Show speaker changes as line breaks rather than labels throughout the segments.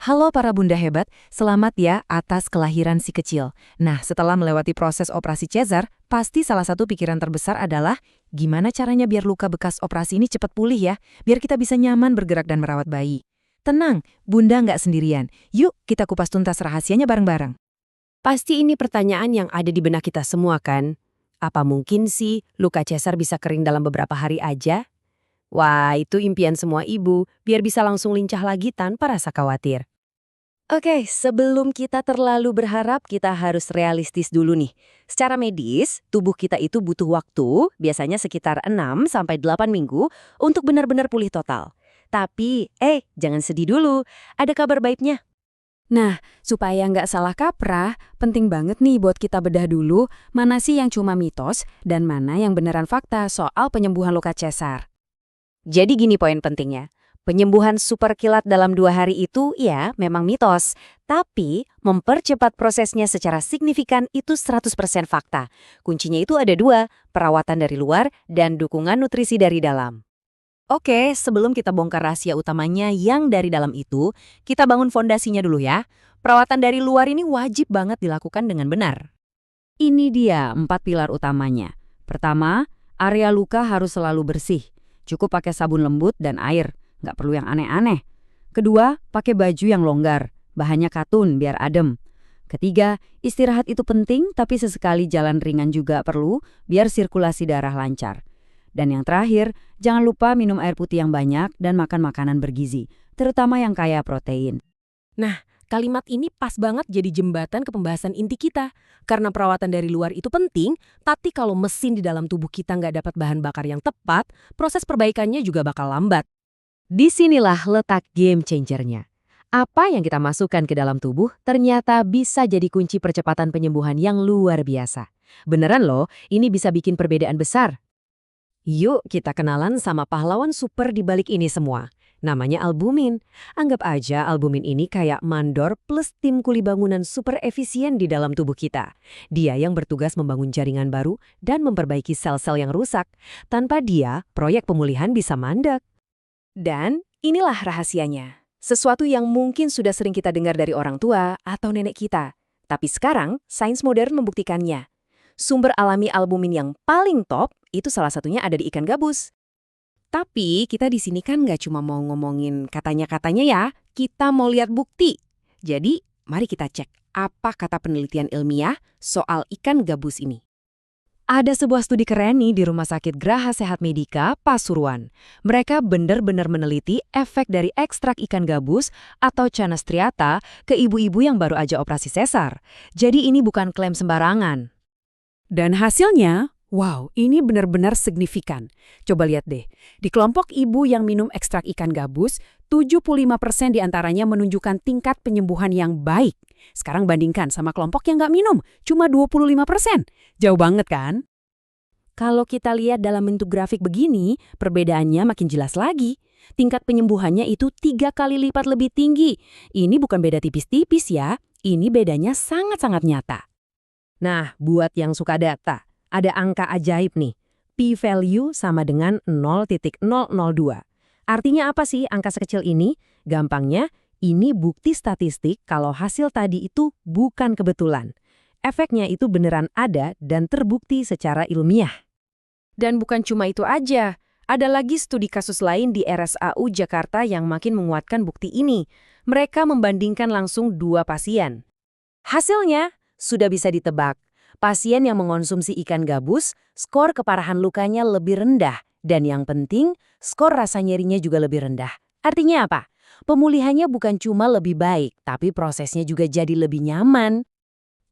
Halo para bunda hebat, selamat ya atas kelahiran si kecil. Nah, setelah melewati proses operasi Cesar, pasti salah satu pikiran terbesar adalah gimana caranya biar luka bekas operasi ini cepat pulih ya, biar kita bisa nyaman bergerak dan merawat bayi. Tenang, bunda nggak sendirian. Yuk kita kupas tuntas rahasianya bareng-bareng.
Pasti ini pertanyaan yang ada di benak kita semua kan? Apa mungkin sih luka cesar bisa kering dalam beberapa hari aja? Wah, itu impian semua ibu, biar bisa langsung lincah lagi tanpa rasa khawatir.
Oke, sebelum kita terlalu berharap, kita harus realistis dulu nih. Secara medis, tubuh kita itu butuh waktu, biasanya sekitar 6 sampai 8 minggu, untuk benar-benar pulih total. Tapi, jangan sedih dulu, ada kabar baiknya.
Nah, supaya nggak salah kaprah, penting banget nih buat kita bedah dulu mana sih yang cuma mitos dan mana yang beneran fakta soal penyembuhan luka cesar.
Jadi gini poin pentingnya. Penyembuhan super kilat dalam 2 hari itu ya memang mitos, tapi mempercepat prosesnya secara signifikan itu 100% fakta. Kuncinya itu ada 2, perawatan dari luar dan dukungan nutrisi dari dalam. Oke, sebelum kita bongkar rahasia utamanya yang dari dalam itu, kita bangun fondasinya dulu ya. Perawatan dari luar ini wajib banget dilakukan dengan benar.
Ini dia 4 pilar utamanya. Pertama, area luka harus selalu bersih. Cukup pakai sabun lembut dan air. Nggak perlu yang aneh-aneh. Kedua, pakai baju yang longgar, bahannya katun biar adem. Ketiga, istirahat itu penting tapi sesekali jalan ringan juga perlu biar sirkulasi darah lancar. Dan yang terakhir, jangan lupa minum air putih yang banyak dan makan makanan bergizi, terutama yang kaya protein.
Nah, kalimat ini pas banget jadi jembatan ke pembahasan inti kita. Karena perawatan dari luar itu penting, tapi kalau mesin di dalam tubuh kita nggak dapat bahan bakar yang tepat, proses perbaikannya juga bakal lambat.
Disinilah letak game changernya. Apa yang kita masukkan ke dalam tubuh ternyata bisa jadi kunci percepatan penyembuhan yang luar biasa. Beneran loh, ini bisa bikin perbedaan besar. Yuk kita kenalan sama pahlawan super di balik ini semua. Namanya albumin. Anggap aja albumin ini kayak mandor plus tim kuli bangunan super efisien di dalam tubuh kita. Dia yang bertugas membangun jaringan baru dan memperbaiki sel-sel yang rusak. Tanpa dia, proyek pemulihan bisa mandek. Dan inilah rahasianya. Sesuatu yang mungkin sudah sering kita dengar dari orang tua atau nenek kita. Tapi sekarang, sains modern membuktikannya. Sumber alami albumin yang paling top itu salah satunya ada di ikan gabus. Tapi kita di sini kan nggak cuma mau ngomongin katanya-katanya ya, kita mau lihat bukti. Jadi, mari kita cek apa kata penelitian ilmiah soal ikan gabus ini. Ada sebuah studi keren nih di Rumah Sakit Graha Sehat Medika, Pasuruan. Mereka benar-benar meneliti efek dari ekstrak ikan gabus atau Channa striata ke ibu-ibu yang baru aja operasi sesar. Jadi ini bukan klaim sembarangan.
Dan hasilnya, wow, ini benar-benar signifikan. Coba lihat deh, di kelompok ibu yang minum ekstrak ikan gabus, 75% diantaranya menunjukkan tingkat penyembuhan yang baik. Sekarang bandingkan sama kelompok yang nggak minum, cuma 25%. Jauh banget kan? Kalau kita lihat dalam bentuk grafik begini, perbedaannya makin jelas lagi. Tingkat penyembuhannya itu 3 kali lipat lebih tinggi. Ini bukan beda tipis-tipis ya, ini bedanya sangat-sangat nyata. Nah, buat yang suka data, ada angka ajaib nih. P-value sama dengan 0,002. Artinya apa sih angka sekecil ini? Gampangnya, ini bukti statistik kalau hasil tadi itu bukan kebetulan. Efeknya itu beneran ada dan terbukti secara ilmiah. Dan bukan cuma itu aja. Ada lagi studi kasus lain di RSAU Jakarta yang makin menguatkan bukti ini. Mereka membandingkan langsung 2 pasien. Hasilnya sudah bisa ditebak. Pasien yang mengonsumsi ikan gabus, skor keparahan lukanya lebih rendah. Dan yang penting, skor rasa nyerinya juga lebih rendah. Artinya apa? Pemulihannya bukan cuma lebih baik, tapi prosesnya juga jadi lebih nyaman.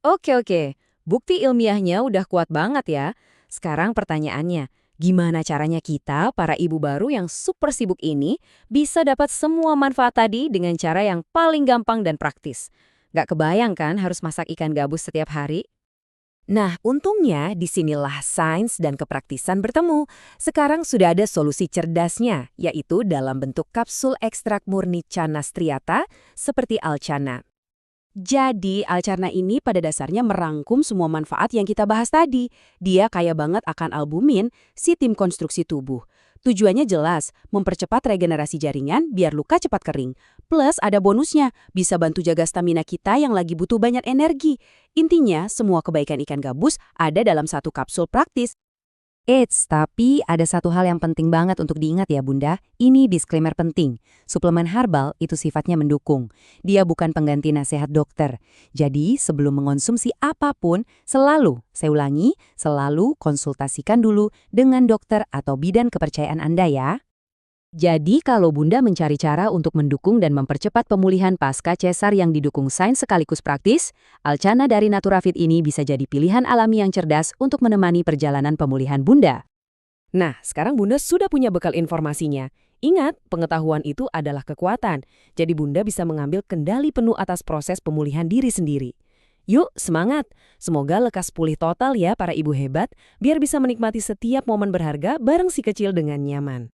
Oke. Bukti ilmiahnya udah kuat banget ya. Sekarang pertanyaannya, gimana caranya kita, para ibu baru yang super sibuk ini, bisa dapat semua manfaat tadi dengan cara yang paling gampang dan praktis? Gak kebayang kan harus masak ikan gabus setiap hari? Nah, untungnya disinilah sains dan kepraktisan bertemu. Sekarang sudah ada solusi cerdasnya, yaitu dalam bentuk kapsul ekstrak murni Channa striata seperti Alchana. Jadi, Alchana ini pada dasarnya merangkum semua manfaat yang kita bahas tadi. Dia kaya banget akan albumin, si tim konstruksi tubuh. Tujuannya jelas, mempercepat regenerasi jaringan biar luka cepat kering. Plus ada bonusnya, bisa bantu jaga stamina kita yang lagi butuh banyak energi. Intinya, semua kebaikan ikan gabus ada dalam satu kapsul praktis.
Eits, tapi ada satu hal yang penting banget untuk diingat ya Bunda. Ini disclaimer penting. Suplemen herbal itu sifatnya mendukung. Dia bukan pengganti nasihat dokter. Jadi sebelum mengonsumsi apapun, saya ulangi, selalu konsultasikan dulu dengan dokter atau bidan kepercayaan Anda ya. Jadi kalau Bunda mencari cara untuk mendukung dan mempercepat pemulihan pasca cesar yang didukung sains sekaligus praktis, Alchana dari Naturafit ini bisa jadi pilihan alami yang cerdas untuk menemani perjalanan pemulihan Bunda.
Nah, sekarang Bunda sudah punya bekal informasinya. Ingat, pengetahuan itu adalah kekuatan. Jadi Bunda bisa mengambil kendali penuh atas proses pemulihan diri sendiri. Yuk, semangat! Semoga lekas pulih total ya para ibu hebat, biar bisa menikmati setiap momen berharga bareng si kecil dengan nyaman.